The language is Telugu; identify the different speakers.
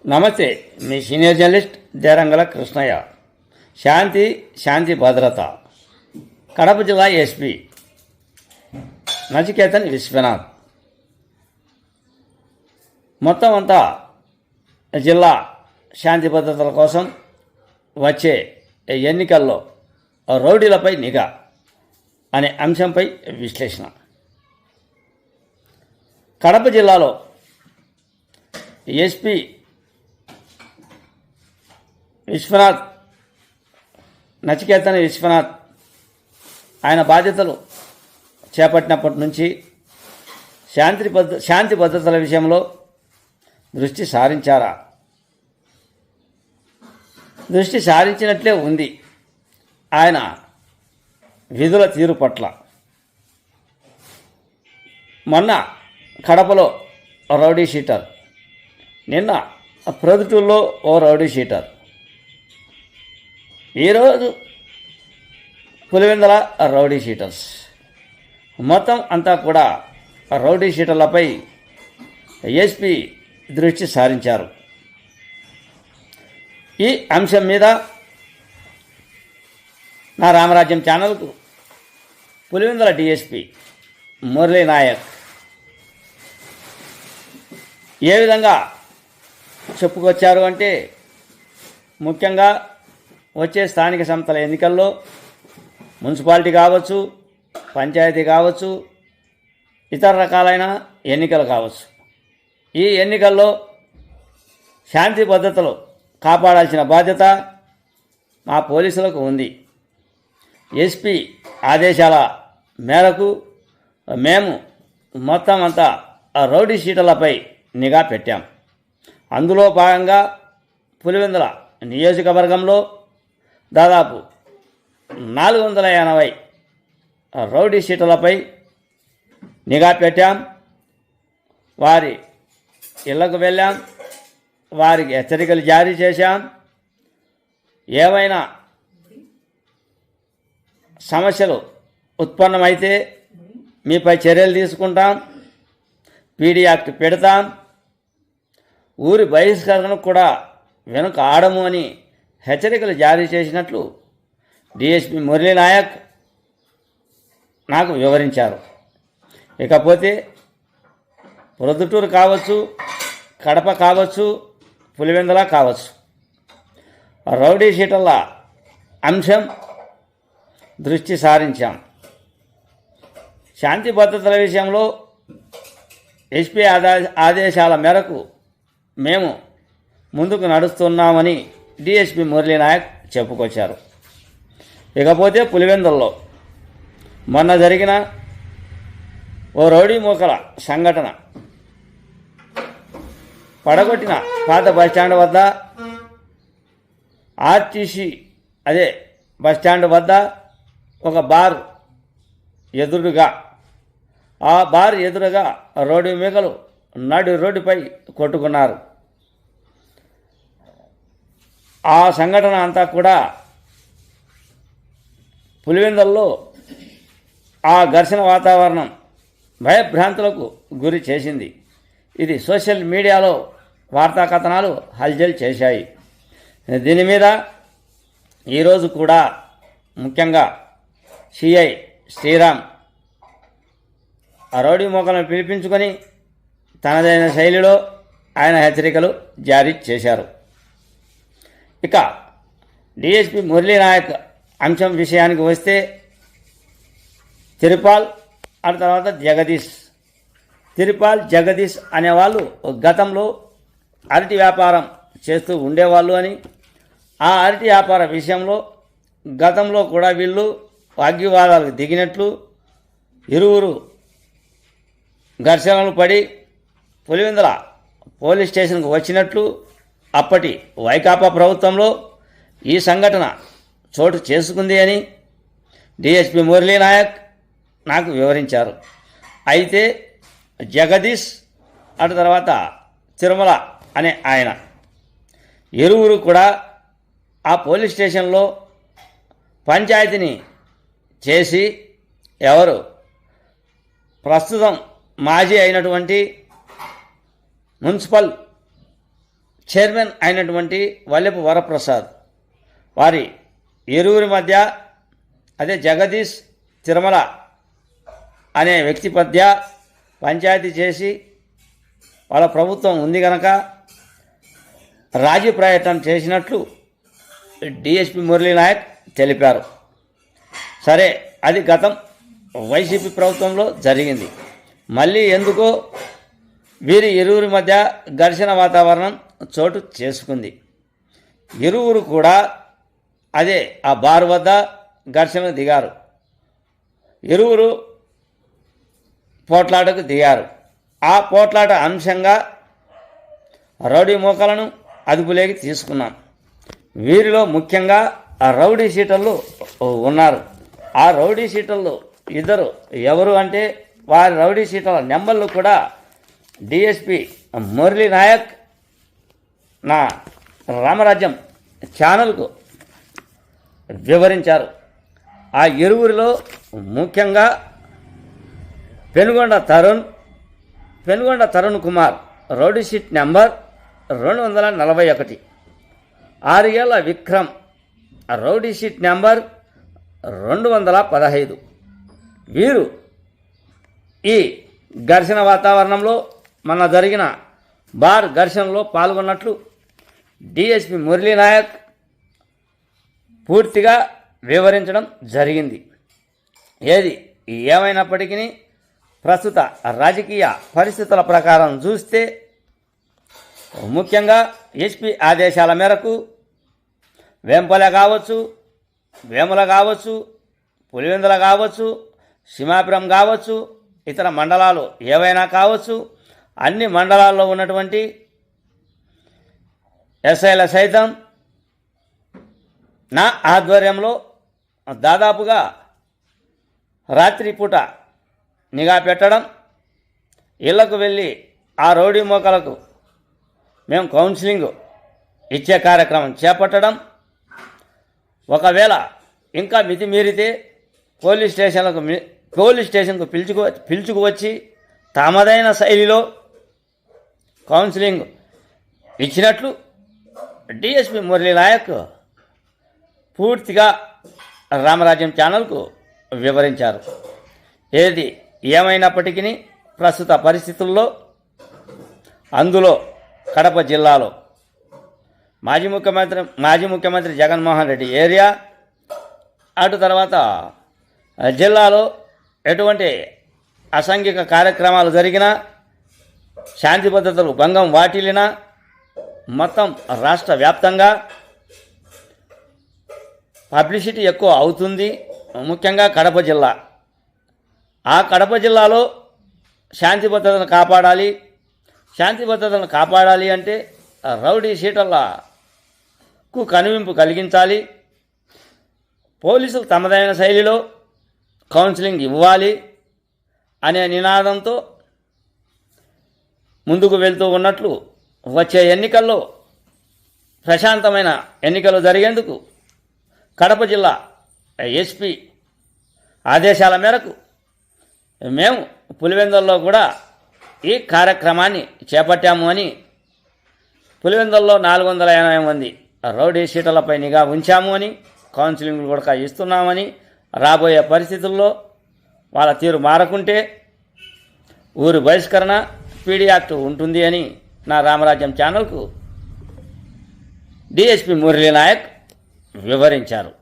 Speaker 1: నమస్తే, మీ సీనియర్ జర్నలిస్ట్ దేరంగల కృష్ణయ్య. శాంతి భద్రత. కడప జిల్లా ఎస్పీ నచికేతన్ విశ్వనాథ్ మొత్తం అంతా జిల్లా శాంతి భద్రతల కోసం వచ్చే ఎన్నికల్లో రౌడీలపై నిఘా అనే అంశంపై విశ్లేషణ. కడప జిల్లాలో ఎస్పీ విశ్వనాథ్, నచికేతన్ విశ్వనాథ్ ఆయన బాధ్యతలు చేపట్టినప్పటి నుంచి శాంతి భద్రతల విషయంలో దృష్టి సారించారా? దృష్టి సారించినట్లే ఉంది ఆయన విధుల తీరు పట్ల. మొన్న కడపలో రౌడీ షీటర్, నిన్న ప్రొద్దుటూరులో ఓ రౌడీ షీటర్, ఈరోజు పులివెందుల రౌడీ షీటర్స్. మొత్తం అంతా కూడా రౌడీ షీటర్లపై ఎస్పీ దృష్టి సారించారు. ఈ అంశం మీద నా రామరాజ్యం ఛానల్కు పులివెందుల డిఎస్పీ మురళీ నాయక్ ఏ విధంగా చెప్పుకొచ్చారు అంటే, ముఖ్యంగా వచ్చే స్థానిక సంస్థల ఎన్నికల్లో మున్సిపాలిటీ కావచ్చు, పంచాయతీ కావచ్చు, ఇతర రకాలైన ఎన్నికలు కావచ్చు, ఈ ఎన్నికల్లో శాంతి భద్రతలు కాపాడాల్సిన బాధ్యత మా పోలీసులకు ఉంది. ఎస్పీ ఆదేశాల మేరకు మేము మొత్తం అంతా రౌడీ షీటర్లపై నిఘా పెట్టాం. అందులో భాగంగా పులివెందుల నియోజకవర్గంలో దాదాపు 480 రౌడీ షీటర్లపై నిఘా పెట్టాం. వారి ఇళ్లకు వెళ్ళాం, వారికి హెచ్చరికలు జారీ చేశాం. ఏమైనా సమస్యలు ఉత్పన్నమైతే మీపై చర్యలు తీసుకుంటాం, పీడీ యాక్ట్ పెడతాం, ఊరి బహిష్కరణకు కూడా వెనుక ఆడము అని హెచ్చరికలు జారీ చేసినట్లు డిఎస్పీ మురళీ నాయక్ నాకు వివరించారు. ఇకపోతే ప్రొద్దుటూరు కావచ్చు, కడప కావచ్చు, పులివెందుల కావచ్చు, రౌడీ షీటర్ల అంశం దృష్టి సారించాం. శాంతి భద్రతల విషయంలో ఎస్పీ ఆదేశాల మేరకు మేము ముందుకు నడుస్తున్నామని డిఎస్పీ మురళీ నాయక్ చెప్పుకొచ్చారు. ఇకపోతే పులివెందుల్లో మొన్న జరిగిన ఓ రౌడీ మూకల సంఘటన, పడగొట్టిన పాత బస్టాండ్ వద్ద, ఆర్టీసీ బస్టాండ్ వద్ద ఒక బార్ ఎదురుగా, ఆ బార్ ఎదురుగా రౌడీ మూకలు నడి రోడ్డుపై కొట్టుకున్నారు. ఆ సంఘటన అంతా కూడా పులివెందుల్లో ఆ ఘర్షణ వాతావరణం భయభ్రాంతులకు గురి చేసింది. ఇది సోషల్ మీడియాలో వార్తా కథనాలు హల్చల్ చేశాయి. దీని మీద ఈరోజు కూడా ముఖ్యంగా సిఐ శ్రీరామ్ ఆ రౌడీ మోకలను పిలిపించుకొని తనదైన శైలిలో ఆయన హెచ్చరికలు జారీ చేశారు. ఇక డిఎస్పీ మురళీ నాయక్ అంశం విషయానికి వస్తే, తిరుపాల్ ఆ తర్వాత జగదీష్ అనేవాళ్ళు గతంలో అరటి వ్యాపారం చేస్తూ ఉండేవాళ్ళు అని, ఆ అరటి వ్యాపార విషయంలో గతంలో కూడా వీళ్ళు వాగ్వివాదాలకు దిగినట్లు, ఇరువురు ఘర్షణలు పడి పులివెందుల పోలీస్ స్టేషన్కు వచ్చినట్లు అప్పటి వైకాపా ప్రభుత్వంలో ఈ సంఘటన చోటు చేసుకుంది అని డిఎస్పీ మురళీ నాయక్ నాకు వివరించారు. అయితే జగదీష్ అటు తర్వాత తిరుమల అనే ఆయన ఇరువురు కూడా ఆ పోలీస్ స్టేషన్లో పంచాయతీని చేసి ఎవరు ప్రస్తుతం మాజీ అయినటువంటి మున్సిపల్ చైర్మన్ అయినటువంటి వల్లెపు వరప్రసాద్ వారి ఇరువురి మధ్య అదే జగదీష్ తిరుమల అనే వ్యక్తి మధ్య పంచాయతీ చేసి వాళ్ళ ప్రభుత్వం ఉంది కనుక రాజీ ప్రయత్నం చేసినట్లు డిఎస్పి మురళీ నాయక్ తెలిపారు. సరే, అది గతం వైసీపీ ప్రభుత్వంలో జరిగింది. మళ్ళీ ఎందుకో వీరి ఇరువురి మధ్య ఘర్షణ వాతావరణం చోటు చేసుకుంది. ఇరువురు కూడా అదే ఆ బార్ వద్ద ఘర్షణకు దిగారు. ఇరువురు పోట్లాటకు దిగారు. ఆ పోట్లాట అంశంగా రౌడీ మోకలను అదుపులోకి తీసుకున్నాం. వీరిలో ముఖ్యంగా ఆ రౌడీ షీటర్లు ఉన్నారు. ఆ రౌడీ షీటర్లు ఇద్దరు ఎవరు అంటే వారి రౌడీ షీటర్ల నెంబర్లు కూడా డిఎస్పి మురళీ నాయక్ నా రామరాజ్యం ఛానల్కు వివరించారు. ఆ ఇరువురిలో ముఖ్యంగా Penukonda Tarun Kumar rowdy sheet number 241, 6 ఏళ్ల విక్రమ్ రౌడీ షీట్ నెంబర్ 215. వీరు ఈ ఘర్షణ వాతావరణంలో మన జరిగిన బార్ ఘర్షణలో పాల్గొన్నట్లు డిఎస్పి మురళీ నాయక్ పూర్తిగా వివరించడం జరిగింది. ఏది ఏమైనప్పటికీ ప్రస్తుత రాజకీయ పరిస్థితుల ప్రకారం చూస్తే ముఖ్యంగా ఎస్పీ ఆదేశాల మేరకు వేంపల్లె కావచ్చు, వేముల కావచ్చు, పులివెందుల కావచ్చు, సింహాపురం కావచ్చు, ఇతర మండలాలు ఏవైనా కావచ్చు, అన్ని మండలాల్లో ఉన్నటువంటి ఎస్ఐల సైతం నా ఆధ్వర్యంలో దాదాపుగా రాత్రిపూట నిఘా పెట్టడం, ఇళ్లకు వెళ్ళి ఆ రౌడీ మోకలకు మేము కౌన్సిలింగ్ ఇచ్చే కార్యక్రమం చేపట్టడం, ఒకవేళ ఇంకా మితిమీరితే పోలీస్ స్టేషన్కు పిలుచుకువచ్చి తమదైన శైలిలో కౌన్సిలింగ్ ఇచ్చినట్లు డిఎస్పి మురళీ నాయక్ పూర్తిగా రామరాజ్యం ఛానల్కు వివరించారు. ఏది ఏమైనప్పటికీ ప్రస్తుత పరిస్థితుల్లో అందులో కడప జిల్లాలో మాజీ ముఖ్యమంత్రి జగన్మోహన్ రెడ్డి ఏరియా, అటు తర్వాత జిల్లాలో ఎటువంటి అసాంఘిక కార్యక్రమాలు జరిగినా, శాంతి భద్రతలు భంగం వాటిల్లినా మొత్తం రాష్ట్ర వ్యాప్తంగా పబ్లిసిటీ ఎక్కువ అవుతుంది. ముఖ్యంగా కడప జిల్లా, ఆ కడప జిల్లాలో శాంతి భద్రతను కాపాడాలి అంటే రౌడీ షీటర్లకు కనువింపు కలిగించాలి, పోలీసులు తమదైన శైలిలో కౌన్సిలింగ్ ఇవ్వాలి అనే నినాదంతో ముందుకు వెళ్తూ ఉన్నట్లు వచ్చే ఎన్నికల్లో ప్రశాంతమైన ఎన్నికలు జరిగేందుకు కడప జిల్లా ఎస్పీ ఆదేశాల మేరకు మేము పులివెందుల్లో కూడా ఈ కార్యక్రమాన్ని చేపట్టాము అని, పులివెందుల్లో 480 మంది రౌడీ షీటర్లపై నిఘా ఉంచాము అని, కౌన్సిలింగ్లు కూడా ఇస్తున్నామని, రాబోయే పరిస్థితుల్లో వాళ్ళ తీరు మారకుంటే ఊరు బహిష్కరణ, పీడీ యాక్ట్ ఉంటుంది అని నా రామరాజ్యం ఛానల్కు డిఎస్పి మురళీ నాయక్ వివరించారు.